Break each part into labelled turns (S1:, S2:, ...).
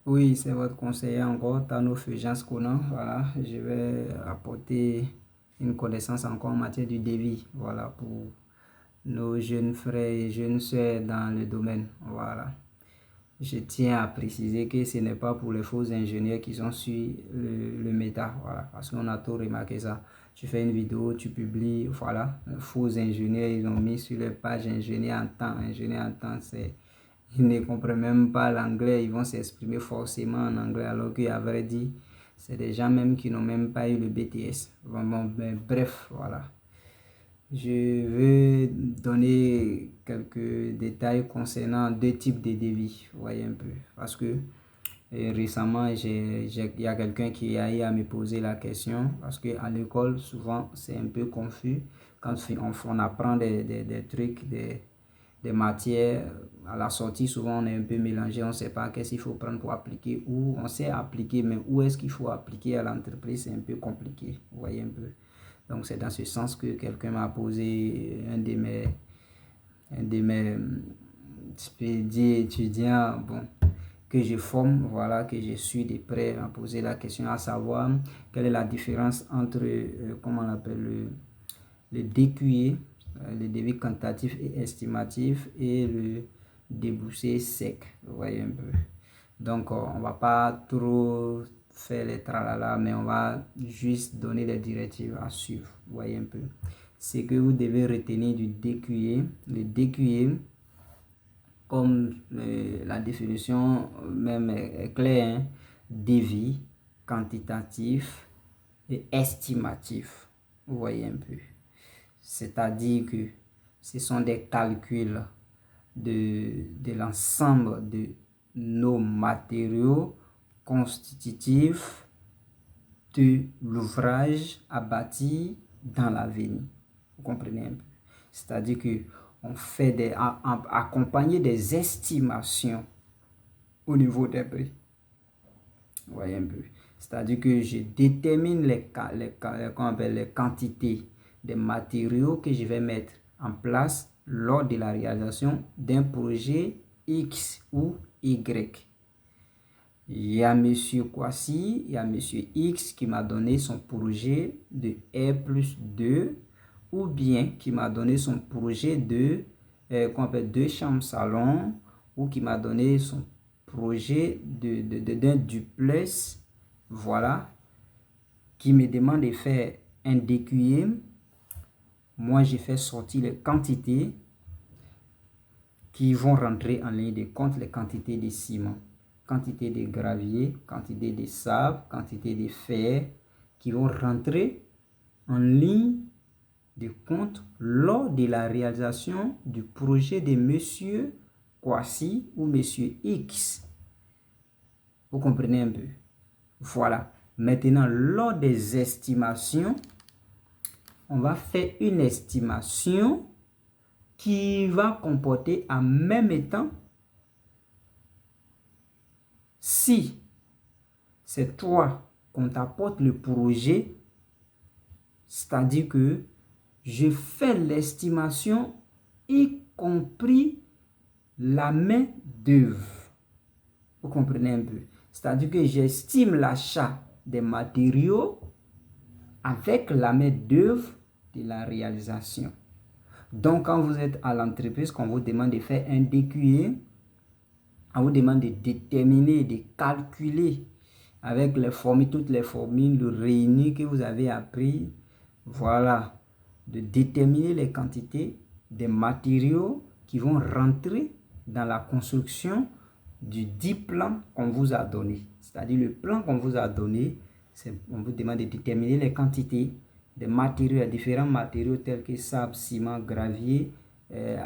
S1: Oui, c'est votre conseiller encore, Tano Fulgence Conan. Voilà, je vais apporter une connaissance encore en matière du devis. Voilà, pour nos jeunes frères et jeunes sœurs dans le domaine. Voilà. Je tiens à préciser que ce n'est pas pour les faux ingénieurs qui sont sur le méta. Voilà, parce qu'on a tout remarqué ça. Tu fais une vidéo, tu publies, voilà, faux ingénieurs, ils ont mis sur les pages ingénieur en temps, c'est ils ne comprennent même pas l'anglais, ils vont s'exprimer forcément en anglais, alors qu'à vrai dire, c'est des gens même qui n'ont même pas eu le BTS. Bon, ben, bref, voilà. Je vais donner quelques détails concernant deux types de devis, vous voyez un peu. Parce que récemment, il y a quelqu'un qui a eu à me poser la question, parce qu'à l'école, souvent, c'est un peu confus. Quand on apprend des trucs, des matières, à la sortie, souvent, on est un peu mélangé, on ne sait pas qu'est-ce qu'il faut prendre pour appliquer, ou on sait appliquer, mais où est-ce qu'il faut appliquer à l'entreprise, c'est un peu compliqué, vous voyez un peu. Donc, c'est dans ce sens que quelqu'un m'a posé un de mes étudiants, bon, que je forme, voilà, que je suis de près, à poser la question à savoir quelle est la différence entre, comment on appelle, le DQE, le devis quantitatif et estimatif, et le débouché sec, vous voyez un peu. Donc, on va pas trop faire les tralala, mais on va juste donner les directives à suivre, vous voyez un peu. C'est que vous devez retenir du DQE. Le DQE, comme la définition même est claire, hein, devis quantitatif et estimatif, vous voyez un peu. C'est-à-dire que ce sont des calculs de l'ensemble de nos matériaux constitutifs de l'ouvrage à bâtir dans l'avenir. Vous comprenez un peu? C'est-à-dire que on fait accompagner des estimations au niveau des prix. Vous voyez un peu? C'est-à-dire que je détermine les quantités des matériaux que je vais mettre en place lors de la réalisation d'un projet X ou Y. Il y a monsieur Kwasi, il y a monsieur X qui m'a donné son projet de R+2, ou bien qui m'a donné son projet de qu'on appelle 2 chambres-salon, ou qui m'a donné son projet d'un duplex, voilà, qui me demande de faire un DQM. Moi, j'ai fait sortir les quantités qui vont rentrer en ligne de compte, les quantités de ciment, quantité de gravier, quantité de sable, quantité de fer, qui vont rentrer en ligne de compte lors de la réalisation du projet de monsieur Kwasi ou monsieur X. Vous comprenez un peu? Voilà. Maintenant, lors des estimations, on va faire une estimation qui va comporter en même temps, si c'est toi qu'on t'apporte le projet, c'est-à-dire que je fais l'estimation y compris la main d'œuvre. Vous comprenez un peu? C'est-à-dire que j'estime l'achat des matériaux avec la main d'œuvre de la réalisation. Donc, quand vous êtes à l'entreprise, qu'on vous demande de faire un DQE, on vous demande de déterminer, de calculer avec les formules, toutes les formules réunies que vous avez appris, voilà, de déterminer les quantités des matériaux qui vont rentrer dans la construction du dit plan qu'on vous a donné. C'est-à-dire le plan qu'on vous a donné, on vous demande de déterminer les quantités des matériaux, les différents matériaux tels que sable, ciment, gravier,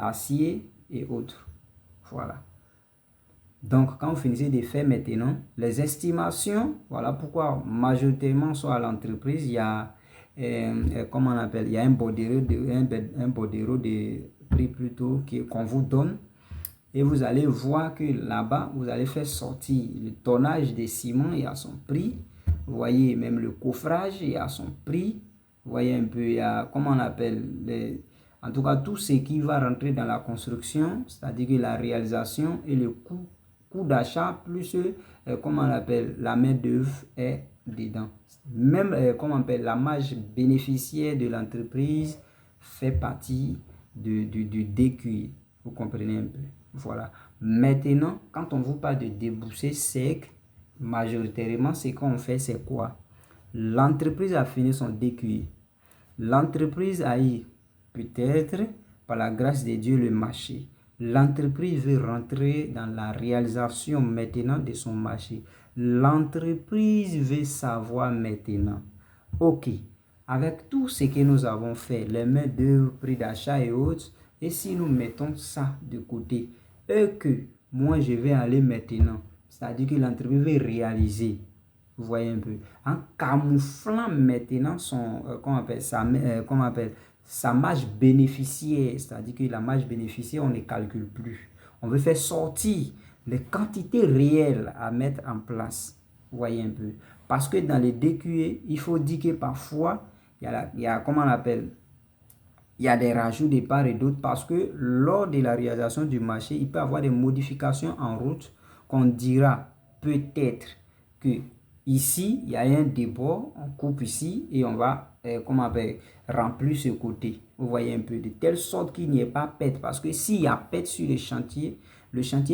S1: acier et autres. Voilà. Donc, quand vous finissez de faire maintenant les estimations, voilà pourquoi majoritairement soit à l'entreprise, il y a, comment on appelle, il y a un bordereau de prix plutôt qu'on vous donne. Et vous allez voir que là-bas, vous allez faire sortir le tonnage des ciments et à son prix. Vous voyez même le coffrage et à son prix. Vous voyez un peu, il y a, comment on appelle, en tout cas tout ce qui va rentrer dans la construction, c'est-à-dire que la réalisation et le coût coût d'achat plus, comment on appelle, la main-d'œuvre est dedans. Même, comment on appelle, la marge bénéficiaire de l'entreprise fait partie du DQI. Vous comprenez un peu? Voilà. Maintenant, quand on vous parle de débouché sec, majoritairement, ce qu'on fait, c'est quoi? L'entreprise a fini son DQI. L'entreprise a eu peut-être, par la grâce de Dieu, le marché. L'entreprise veut rentrer dans la réalisation maintenant de son marché. L'entreprise veut savoir maintenant, ok, avec tout ce que nous avons fait, les mains-d'œuvre, prix d'achat et autres, et si nous mettons ça de côté, et que moi je vais aller maintenant, c'est-à-dire que l'entreprise veut réaliser, vous voyez un peu, en camouflant maintenant son, comment on appelle, sa marge bénéficiaire, c'est-à-dire que la marge bénéficiaire, on ne calcule plus. On veut faire sortir les quantités réelles à mettre en place. Vous voyez un peu. Parce que dans les DQE, il faut dire que parfois, il y a comment on appelle, il y a des rajouts de part et d'autre parce que lors de la réalisation du marché, il peut y avoir des modifications en route qu'on dira peut-être que ici, il y a un débord, on coupe ici et on va comment on appelle, remplir ce côté. Vous voyez un peu, de telle sorte qu'il n'y ait pas pète. Parce que s'il y a pète sur le chantier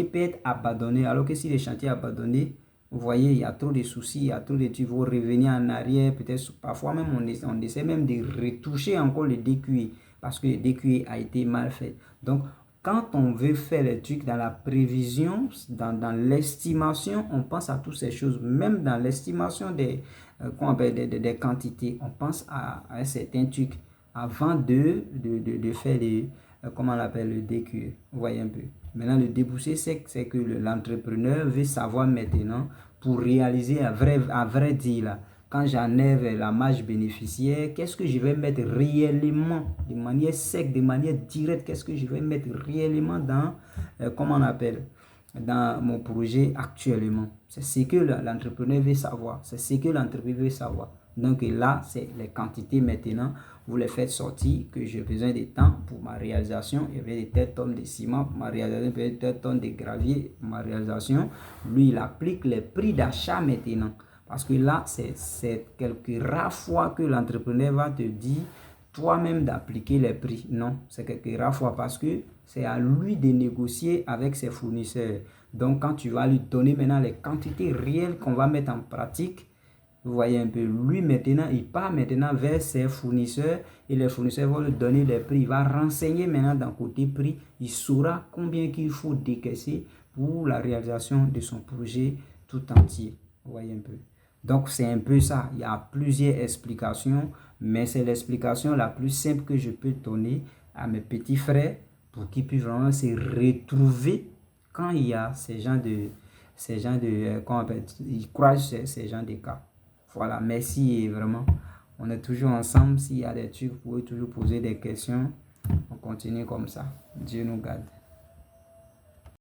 S1: peut être abandonné. Alors que si le chantier est abandonné, vous voyez, il y a trop de soucis, il y a trop de trucs, vous revenez en arrière. Peut-être parfois même, on essaie même de retoucher encore le DQI parce que le DQI a été mal fait. Donc, quand on veut faire les trucs dans la prévision, dans l'estimation, on pense à toutes ces choses. Même dans l'estimation des quantités, on pense à un certain truc avant de faire comment on appelle le DQE. Vous voyez un peu. Maintenant, le débouché, c'est que l'entrepreneur veut savoir maintenant pour réaliser à vrai dire là. Quand j'enlève la marge bénéficiaire, qu'est-ce que je vais mettre réellement, de manière sec, de manière directe, qu'est-ce que je vais mettre réellement dans, comment on appelle, dans mon projet actuellement. C'est ce que l'entrepreneur veut savoir, c'est ce que l'entreprise veut savoir. Donc là, c'est les quantités maintenant, vous les faites sortir, que j'ai besoin de temps pour ma réalisation. Il y avait des telles tonnes de ciment pour ma réalisation, peut-être des telles tonnes de gravier pour ma réalisation. Lui, il applique les prix d'achat maintenant. Parce que là, c'est quelques rares fois que l'entrepreneur va te dire toi-même d'appliquer les prix. Non, c'est quelques rares fois parce que c'est à lui de négocier avec ses fournisseurs. Donc, quand tu vas lui donner maintenant les quantités réelles qu'on va mettre en pratique, vous voyez un peu, lui maintenant, il part maintenant vers ses fournisseurs et les fournisseurs vont lui donner les prix. Il va renseigner maintenant dans côté prix. Il saura combien qu'il faut décaisser pour la réalisation de son projet tout entier. Vous voyez un peu. Donc, c'est un peu ça. Il y a plusieurs explications, mais c'est l'explication la plus simple que je peux donner à mes petits frères pour qu'ils puissent vraiment se retrouver quand il y a ces gens de comment on appelle, ils croisent ces gens de cas. Voilà, merci vraiment. On est toujours ensemble. S'il y a des trucs, vous pouvez toujours poser des questions. On continue comme ça. Dieu nous garde.